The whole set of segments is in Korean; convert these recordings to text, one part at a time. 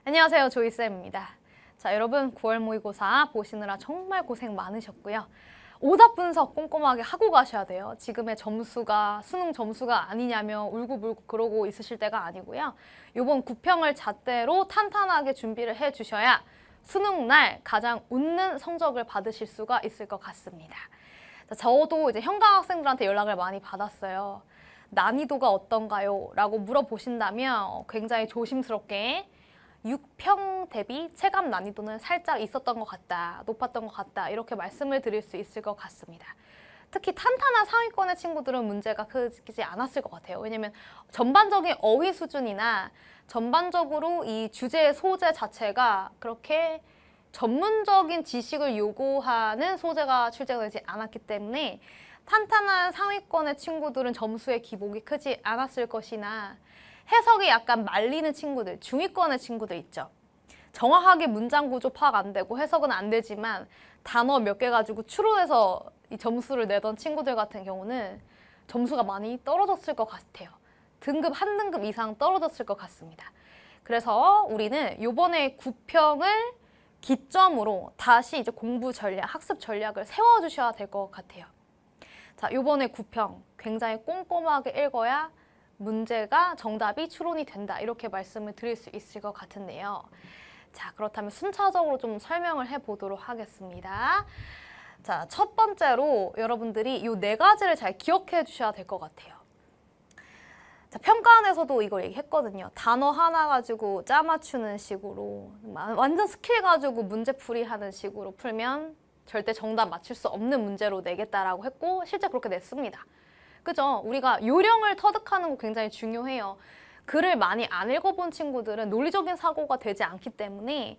안녕하세요, 조이쌤입니다. 자, 여러분 9월 모의고사 보시느라 정말 고생 많으셨고요. 오답 분석 꼼꼼하게 하고 가셔야 돼요. 지금의 점수가 수능 점수가 아니냐며 울고불고 그러고 있으실 때가 아니고요. 이번 구평을 잣대로 탄탄하게 준비를 해주셔야 수능날 가장 웃는 성적을 받으실 수가 있을 것 같습니다. 자, 저도 이제 현강 학생들한테 연락을 많이 받았어요. 난이도가 어떤가요? 라고 물어보신다면 굉장히 조심스럽게 6평 대비 체감 난이도는 살짝 있었던 것 같다, 높았던 것 같다 이렇게 말씀을 드릴 수 있을 것 같습니다. 특히 탄탄한 상위권의 친구들은 문제가 크지 않았을 것 같아요. 왜냐면 전반적인 어휘 수준이나 전반적으로 이 주제의 소재 자체가 그렇게 전문적인 지식을 요구하는 소재가 출제가 되지 않았기 때문에 탄탄한 상위권의 친구들은 점수의 기복이 크지 않았을 것이나 해석이 약간 말리는 친구들, 중위권의 친구들 있죠. 정확하게 문장 구조 파악 안 되고 해석은 안 되지만 단어 몇 개 가지고 추론해서 이 점수를 내던 친구들 같은 경우는 점수가 많이 떨어졌을 것 같아요. 등급 한 등급 이상 떨어졌을 것 같습니다. 그래서 우리는 요번에 구평을 기점으로 다시 이제 공부 전략, 학습 전략을 세워주셔야 될 것 같아요. 자, 요번에 구평 굉장히 꼼꼼하게 읽어야 문제가 정답이 추론이 된다 이렇게 말씀을 드릴 수 있을 것 같은데요. 자, 그렇다면 순차적으로 좀 설명을 해보도록 하겠습니다. 자, 첫 번째로 여러분들이 이 네 가지를 잘 기억해 주셔야 될 것 같아요. 자, 평가원에서도 이걸 얘기했거든요. 단어 하나 가지고 짜 맞추는 식으로 완전 스킬 가지고 문제풀이 하는 식으로 풀면 절대 정답 맞출 수 없는 문제로 내겠다라고 했고 실제 그렇게 냈습니다. 그죠? 우리가 요령을 터득하는 거 굉장히 중요해요. 글을 많이 안 읽어본 친구들은 논리적인 사고가 되지 않기 때문에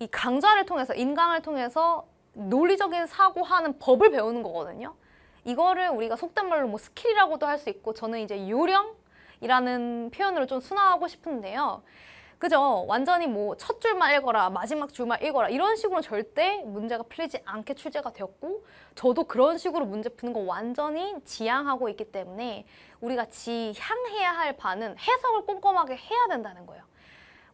이 강좌를 통해서, 인강을 통해서 논리적인 사고하는 법을 배우는 거거든요. 이거를 우리가 속된 말로 뭐 스킬이라고도 할 수 있고 저는 이제 요령이라는 표현으로 좀 순화하고 싶은데요. 그죠? 완전히 뭐 첫 줄만 읽어라, 마지막 줄만 읽어라 이런 식으로 절대 문제가 풀리지 않게 출제가 되었고 저도 그런 식으로 문제 푸는 거 완전히 지향하고 있기 때문에 우리가 지향해야 할 바는 해석을 꼼꼼하게 해야 된다는 거예요.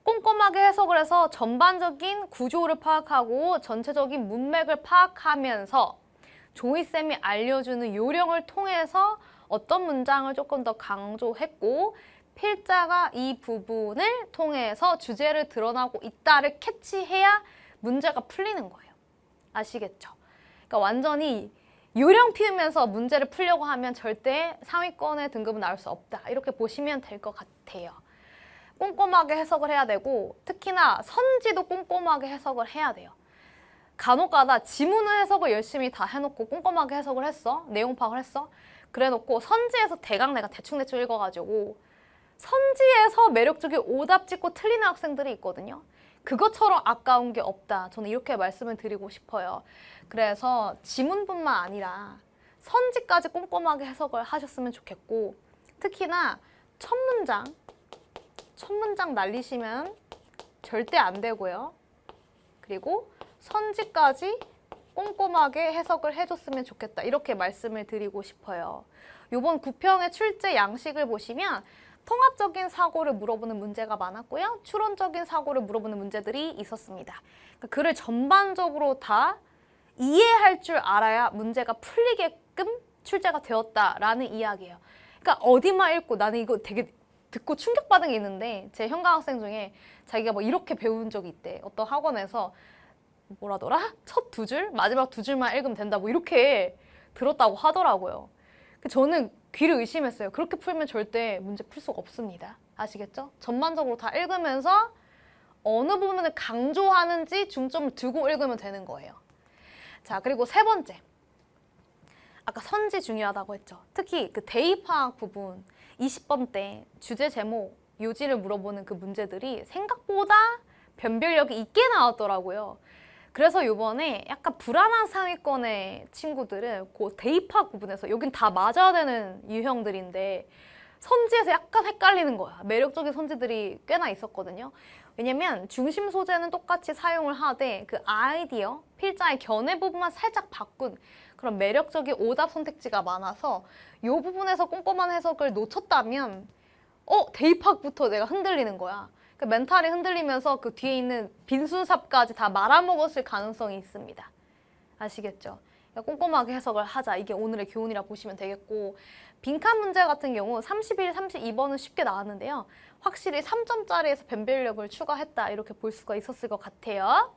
꼼꼼하게 해석을 해서 전반적인 구조를 파악하고 전체적인 문맥을 파악하면서 조이쌤이 알려주는 요령을 통해서 어떤 문장을 조금 더 강조했고 필자가 이 부분을 통해서 주제를 드러나고 있다를 캐치해야 문제가 풀리는 거예요. 아시겠죠? 그러니까 완전히 요령 피우면서 문제를 풀려고 하면 절대 상위권의 등급은 나올 수 없다. 이렇게 보시면 될 것 같아요. 꼼꼼하게 해석을 해야 되고 특히나 선지도 꼼꼼하게 해석을 해야 돼요. 간혹가다 지문의 해석을 열심히 다 해놓고 꼼꼼하게 해석을 했어. 내용 파악을 했어. 그래놓고 선지에서 대강 내가 대충 읽어가지고 선지에서 매력적인 오답 찍고 틀리는 학생들이 있거든요. 그것처럼 아까운 게 없다. 저는 이렇게 말씀을 드리고 싶어요. 그래서 지문뿐만 아니라 선지까지 꼼꼼하게 해석을 하셨으면 좋겠고 특히나 첫 문장 날리시면 절대 안 되고요. 그리고 선지까지 꼼꼼하게 해석을 해줬으면 좋겠다. 이렇게 말씀을 드리고 싶어요. 이번 구평의 출제 양식을 보시면 통합적인 사고를 물어보는 문제가 많았고요. 추론적인 사고를 물어보는 문제들이 있었습니다. 그러니까 글을 전반적으로 다 이해할 줄 알아야 문제가 풀리게끔 출제가 되었다라는 이야기예요. 그러니까 어디만 읽고 나는 이거 되게 듣고 충격받은 게 있는데 제 현강 학생 중에 자기가 뭐 이렇게 배운 적이 있대. 어떤 학원에서 뭐라더라? 첫 두 줄, 마지막 두 줄만 읽으면 된다. 뭐 이렇게 들었다고 하더라고요. 저는 귀를 의심했어요. 그렇게 풀면 절대 문제 풀 수가 없습니다. 아시겠죠? 전반적으로 다 읽으면서 어느 부분을 강조하는지 중점을 두고 읽으면 되는 거예요. 자, 그리고 세 번째. 아까 선지 중요하다고 했죠. 특히 그 대입학 부분 20번 때 주제 제목, 요지를 물어보는 그 문제들이 생각보다 변별력이 있게 나왔더라고요. 그래서 이번에 약간 불안한 상위권의 친구들은 그 대입학 부분에서 여긴 다 맞아야 되는 유형들인데 선지에서 약간 헷갈리는 거야. 매력적인 선지들이 꽤나 있었거든요. 왜냐면 중심 소재는 똑같이 사용을 하되 그 아이디어, 필자의 견해 부분만 살짝 바꾼 그런 매력적인 오답 선택지가 많아서 이 부분에서 꼼꼼한 해석을 놓쳤다면 대입학부터 내가 흔들리는 거야. 그 멘탈이 흔들리면서 그 뒤에 있는 빈순삽까지 다 말아먹었을 가능성이 있습니다. 아시겠죠? 그러니까 꼼꼼하게 해석을 하자. 이게 오늘의 교훈이라 보시면 되겠고, 빈칸 문제 같은 경우 31, 32번은 쉽게 나왔는데요. 확실히 3점짜리에서 변별력을 추가했다. 이렇게 볼 수가 있었을 것 같아요.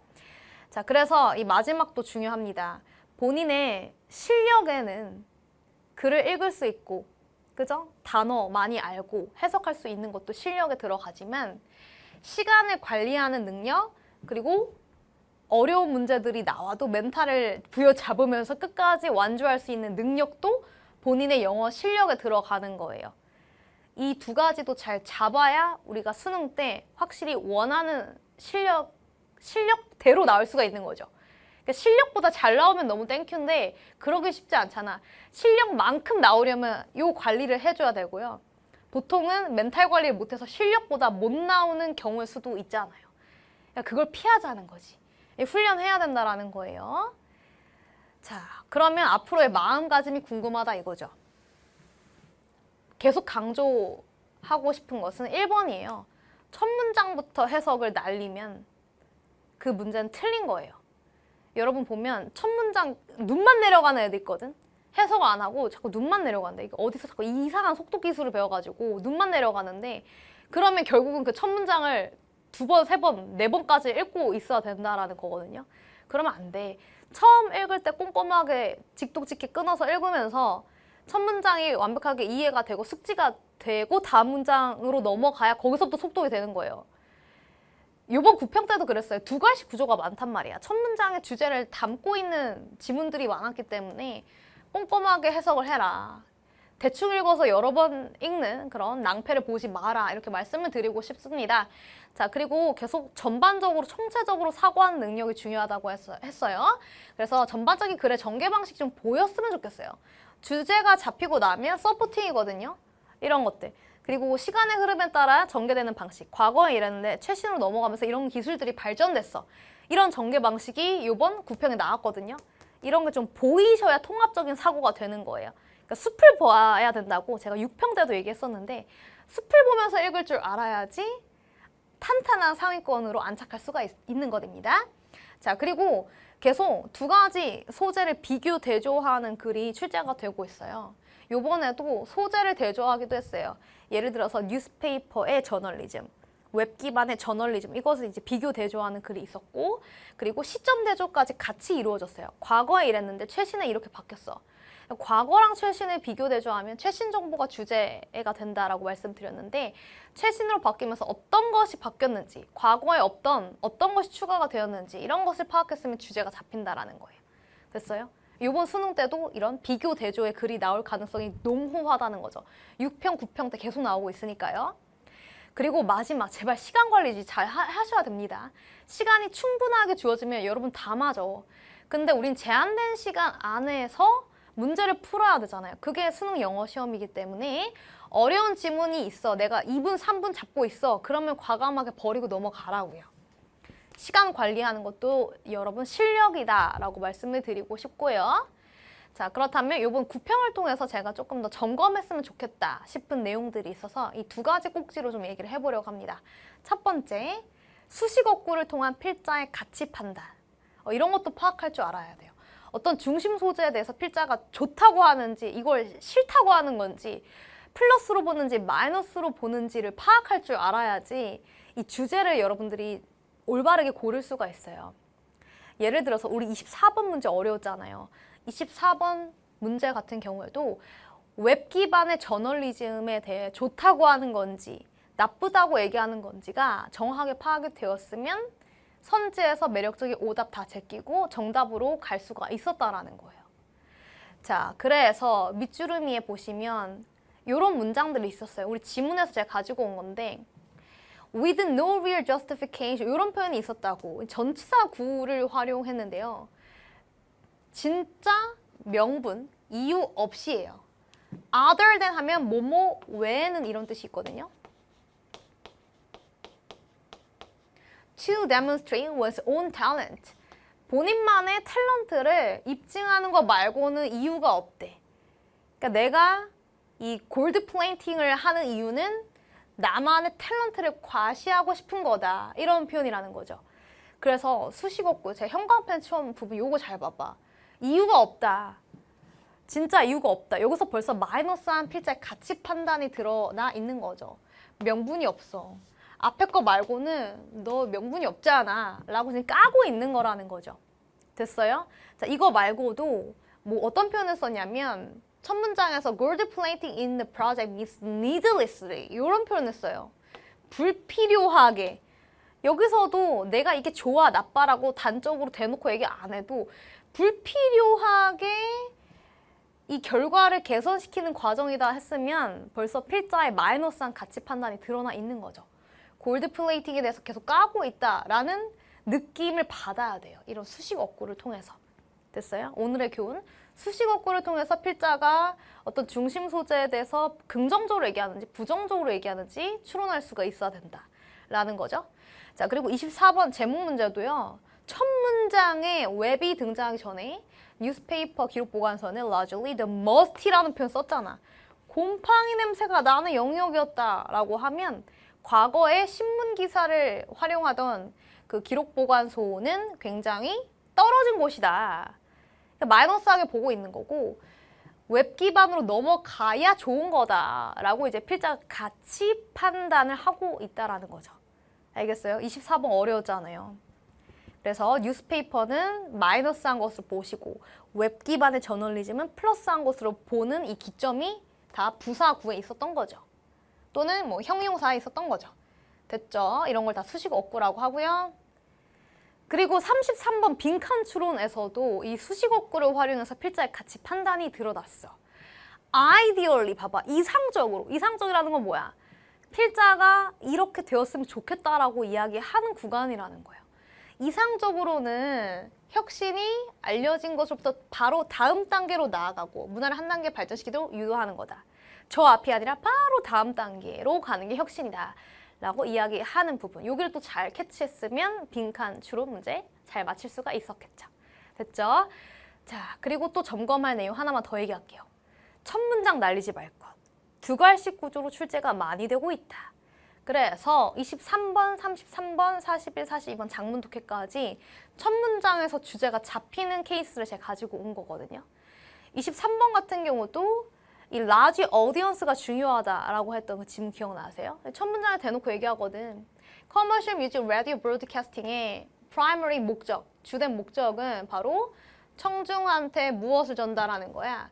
자, 그래서 이 마지막도 중요합니다. 본인의 실력에는 글을 읽을 수 있고, 그죠? 단어 많이 알고 해석할 수 있는 것도 실력에 들어가지만 시간을 관리하는 능력, 그리고 어려운 문제들이 나와도 멘탈을 부여잡으면서 끝까지 완주할 수 있는 능력도 본인의 영어 실력에 들어가는 거예요. 이 두 가지도 잘 잡아야 우리가 수능 때 확실히 원하는 실력대로 나올 수가 있는 거죠. 그러니까 실력보다 잘 나오면 너무 땡큐인데 그러기 쉽지 않잖아. 실력만큼 나오려면 요 관리를 해줘야 되고요. 보통은 멘탈 관리를 못해서 실력보다 못 나오는 경우일 수도 있잖아요. 그러니까 그걸 피하자는 거지. 훈련해야 된다라는 거예요. 자, 그러면 앞으로의 마음가짐이 궁금하다 이거죠. 계속 강조하고 싶은 것은 1번이에요. 첫 문장부터 해석을 날리면 그 문제는 틀린 거예요. 여러분 보면 첫 문장 눈만 내려가는 애들 있거든? 해석을 안 하고 자꾸 눈만 내려간대. 이거 어디서 자꾸 이상한 속도 기술을 배워가지고 눈만 내려가는데 그러면 결국은 그 첫 문장을 2번, 3번, 4번까지 읽고 있어야 된다라는 거거든요. 그러면 안 돼. 처음 읽을 때 꼼꼼하게 직독직히 끊어서 읽으면서 첫 문장이 완벽하게 이해가 되고 숙지가 되고 다음 문장으로 넘어가야 거기서부터 속독이 되는 거예요. 이번 구평 때도 그랬어요. 2갈식 구조가 많단 말이야. 첫 문장의 주제를 담고 있는 지문들이 많았기 때문에 꼼꼼하게 해석을 해라. 대충 읽어서 여러 번 읽는 그런 낭패를 보지 마라. 이렇게 말씀을 드리고 싶습니다. 자, 그리고 계속 전반적으로 총체적으로 사고하는 능력이 중요하다고 했어요. 그래서 전반적인 글의 전개 방식 좀 보였으면 좋겠어요. 주제가 잡히고 나면 서포팅이거든요. 이런 것들. 그리고 시간의 흐름에 따라 전개되는 방식. 과거에 이랬는데 최신으로 넘어가면서 이런 기술들이 발전됐어. 이런 전개 방식이 이번 구평에 나왔거든요. 이런 게 좀 보이셔야 통합적인 사고가 되는 거예요. 그러니까 숲을 봐야 된다고 제가 6평 때도 얘기했었는데 숲을 보면서 읽을 줄 알아야지 탄탄한 상위권으로 안착할 수가 있는 것입니다. 자, 그리고 계속 2가지 소재를 비교 대조하는 글이 출제가 되고 있어요. 요번에도 소재를 대조하기도 했어요. 예를 들어서 뉴스페이퍼의 저널리즘, 웹 기반의 저널리즘, 이것을 이제 비교 대조하는 글이 있었고, 그리고 시점 대조까지 같이 이루어졌어요. 과거에 이랬는데 최신에 이렇게 바뀌었어. 과거랑 최신을 비교 대조하면 최신 정보가 주제가 된다라고 말씀드렸는데 최신으로 바뀌면서 어떤 것이 바뀌었는지, 과거에 어떤 것이 추가가 되었는지 이런 것을 파악했으면 주제가 잡힌다라는 거예요. 됐어요? 이번 수능 때도 이런 비교 대조의 글이 나올 가능성이 농후하다는 거죠. 6평, 9평 때 계속 나오고 있으니까요. 그리고 마지막, 제발 시간 관리 잘 하셔야 됩니다. 시간이 충분하게 주어지면 여러분 다 맞아. 근데 우린 제한된 시간 안에서 문제를 풀어야 되잖아요. 그게 수능 영어 시험이기 때문에 어려운 지문이 있어. 내가 2분, 3분 잡고 있어. 그러면 과감하게 버리고 넘어가라고요. 시간 관리하는 것도 여러분 실력이다 라고 말씀을 드리고 싶고요. 자, 그렇다면 이번 구평을 통해서 제가 조금 더 점검했으면 좋겠다 싶은 내용들이 있어서 이 2가지 꼭지로 좀 얘기를 해보려고 합니다. 첫 번째, 수식어구를 통한 필자의 가치 판단. 이런 것도 파악할 줄 알아야 돼요. 어떤 중심 소재에 대해서 필자가 좋다고 하는지 이걸 싫다고 하는 건지 플러스로 보는지 마이너스로 보는지를 파악할 줄 알아야지 이 주제를 여러분들이 올바르게 고를 수가 있어요. 예를 들어서 우리 24번 문제 어려웠잖아요. 24번 문제 같은 경우에도 웹 기반의 저널리즘에 대해 좋다고 하는 건지 나쁘다고 얘기하는 건지가 정확하게 파악이 되었으면 선지에서 매력적인 오답 다 제끼고 정답으로 갈 수가 있었다라는 거예요. 자, 그래서 밑주름위에 보시면 이런 문장들이 있었어요. 우리 지문에서 제가 가지고 온 건데 with no real justification 이런 표현이 있었다고 전치사 구를 활용했는데요. 진짜 명분, 이유 없이예요. other than 하면 뭐뭐 외에는 이런 뜻이 있거든요. to demonstrate one's own talent. 본인만의 탤런트를 입증하는 것 말고는 이유가 없대. 그러니까 내가 이 골드 플레이팅을 하는 이유는 나만의 탤런트를 과시하고 싶은 거다. 이런 표현이라는 거죠. 그래서 수식어구, 제 형광펜 처음 부분 요거 잘 봐봐. 이유가 없다. 진짜 이유가 없다. 여기서 벌써 마이너스한 필자의 가치 판단이 드러나 있는 거죠. 명분이 없어. 앞에 거 말고는 너 명분이 없잖아 라고 지금 까고 있는 거라는 거죠. 됐어요? 자, 이거 말고도 뭐 어떤 표현을 썼냐면 첫 문장에서 gold plating in the project is needlessly 이런 표현을 써요. 불필요하게. 여기서도 내가 이게 좋아 나빠라고 단적으로 대놓고 얘기 안 해도 불필요하게 이 결과를 개선시키는 과정이다 했으면 벌써 필자의 마이너스한 가치 판단이 드러나 있는 거죠. 골드 플레이팅에 대해서 계속 까고 있다라는 느낌을 받아야 돼요. 이런 수식 어구를 통해서. 됐어요? 오늘의 교훈. 수식 어구를 통해서 필자가 어떤 중심 소재에 대해서 긍정적으로 얘기하는지 부정적으로 얘기하는지 추론할 수가 있어야 된다라는 거죠. 자, 그리고 24번 제목 문제도요. 첫 문장에 웹이 등장하기 전에 뉴스페이퍼 기록 보관서는 largely the must이라는 표현 썼잖아. 곰팡이 냄새가 나는 영역이었다라고 하면 과거에 신문 기사를 활용하던 그 기록 보관소는 굉장히 떨어진 곳이다. 마이너스하게 보고 있는 거고 웹 기반으로 넘어가야 좋은 거다라고 이제 필자가 가치 판단을 하고 있다라는 거죠. 알겠어요? 24번 어려웠잖아요. 그래서 뉴스페이퍼는 마이너스한 것으로 보시고 웹 기반의 저널리즘은 플러스한 것으로 보는 이 기점이 다 부사구에 있었던 거죠. 또는 뭐 형용사에 있었던 거죠. 됐죠? 이런 걸 다 수식 어구라고 하고요. 그리고 33번 빈칸 추론에서도 이 수식 어구를 활용해서 필자의 가치 판단이 드러났어. ideally 봐봐. 이상적으로. 이상적이라는 건 뭐야? 필자가 이렇게 되었으면 좋겠다라고 이야기하는 구간이라는 거예요. 이상적으로는 혁신이 알려진 것으로부터 바로 다음 단계로 나아가고 문화를 한 단계 발전시키도록 유도하는 거다. 저 앞이 아니라 바로 다음 단계로 가는 게 혁신이다 라고 이야기하는 부분. 여기를 또 잘 캐치했으면 빈칸 추론 문제 잘 맞힐 수가 있었겠죠. 됐죠? 자, 그리고 또 점검할 내용 하나만 더 얘기할게요. 첫 문장 날리지 말 것. 두 갈씩 구조로 출제가 많이 되고 있다. 그래서 23번, 33번, 41, 42번 장문 독해까지 첫 문장에서 주제가 잡히는 케이스를 제가 가지고 온 거거든요. 23번 같은 경우도 이 large audience가 중요하다라고 했던 그 지문 기억나세요? 첫 문장에 대놓고 얘기하거든. Commercial Music Radio Broadcasting의 primary 목적, 주된 목적은 바로 청중한테 무엇을 전달하는 거야?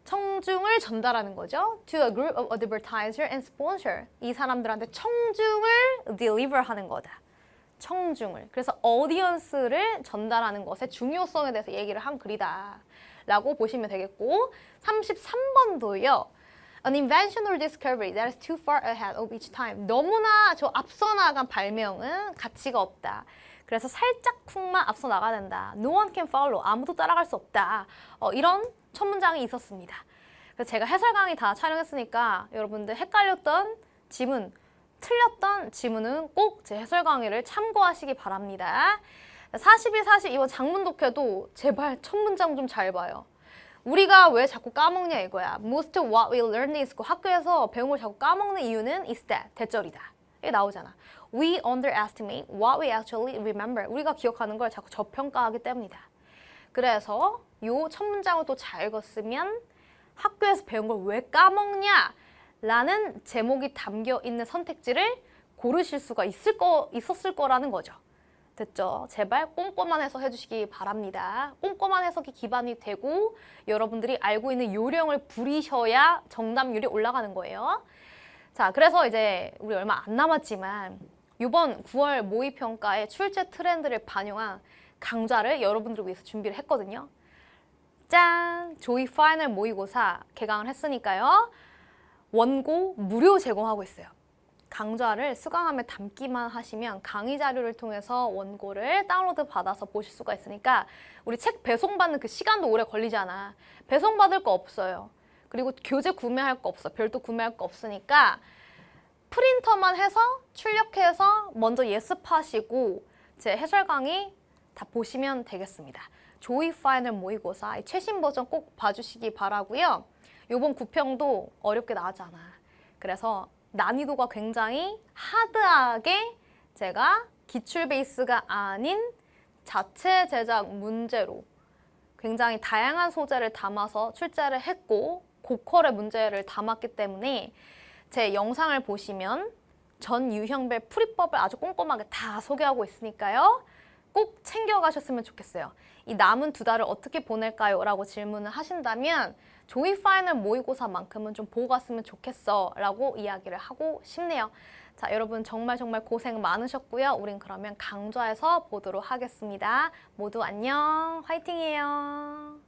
청중을 전달하는 거죠. To a group of advertiser and sponsor. 이 사람들한테 청중을 deliver 하는 거다. 청중을. 그래서 audience를 전달하는 것의 중요성에 대해서 얘기를 한 글이다. 라고 보시면 되겠고 33번도요. An invention or discovery that is too far ahead of each time. 너무나 저 앞서 나간 발명은 가치가 없다. 그래서 살짝쿵만 앞서 나가야 된다. No one can follow. 아무도 따라갈 수 없다. 이런 첫 문장이 있었습니다. 그래서 제가 해설 강의 다 촬영했으니까 여러분들 헷갈렸던 지문, 틀렸던 지문은 꼭 제 해설 강의를 참고하시기 바랍니다. 41, 42번 장문 독해도 제발 첫 문장 좀 잘 봐요. 우리가 왜 자꾸 까먹냐 이거야. Most of what we learn in school. 학교에서 배운 걸 자꾸 까먹는 이유는 is that. 대절이다. 이게 나오잖아. We underestimate what we actually remember. 우리가 기억하는 걸 자꾸 저평가하기 때문이다. 그래서 요 첫 문장을 또 잘 읽었으면 학교에서 배운 걸 왜 까먹냐? 라는 제목이 담겨 있는 선택지를 고르실 수가 있었을 거라는 거죠. 됐죠? 제발 꼼꼼한 해석 해주시기 바랍니다. 꼼꼼한 해석이 기반이 되고 여러분들이 알고 있는 요령을 부리셔야 정답률이 올라가는 거예요. 자, 그래서 이제 우리 얼마 안 남았지만 이번 9월 모의평가의 출제 트렌드를 반영한 강좌를 여러분들을 위해서 준비를 했거든요. 짠! 조이 파이널 모의고사 개강을 했으니까요. 원고 무료 제공하고 있어요. 강좌를 수강함에 담기만 하시면 강의 자료를 통해서 원고를 다운로드 받아서 보실 수가 있으니까 우리 책 배송받는 그 시간도 오래 걸리잖아. 배송받을 거 없어요. 그리고 교재 구매할 거 없어. 별도 구매할 거 없으니까 프린터만 해서 출력해서 먼저 예습하시고 제 해설 강의 다 보시면 되겠습니다. 조이 파이널 모의고사 최신 버전 꼭 봐주시기 바라고요. 요번 구평도 어렵게 나왔잖아. 그래서 난이도가 굉장히 하드하게 제가 기출 베이스가 아닌 자체 제작 문제로 굉장히 다양한 소재를 담아서 출제를 했고 고퀄의 문제를 담았기 때문에 제 영상을 보시면 전 유형별 풀이법을 아주 꼼꼼하게 다 소개하고 있으니까요. 꼭 챙겨가셨으면 좋겠어요. 이 남은 2달을 어떻게 보낼까요? 라고 질문을 하신다면 조이 파이널 모의고사만큼은 좀 보고 갔으면 좋겠어 라고 이야기를 하고 싶네요. 자, 여러분 정말 고생 많으셨고요. 우린 그러면 강좌에서 보도록 하겠습니다. 모두 안녕, 화이팅이에요.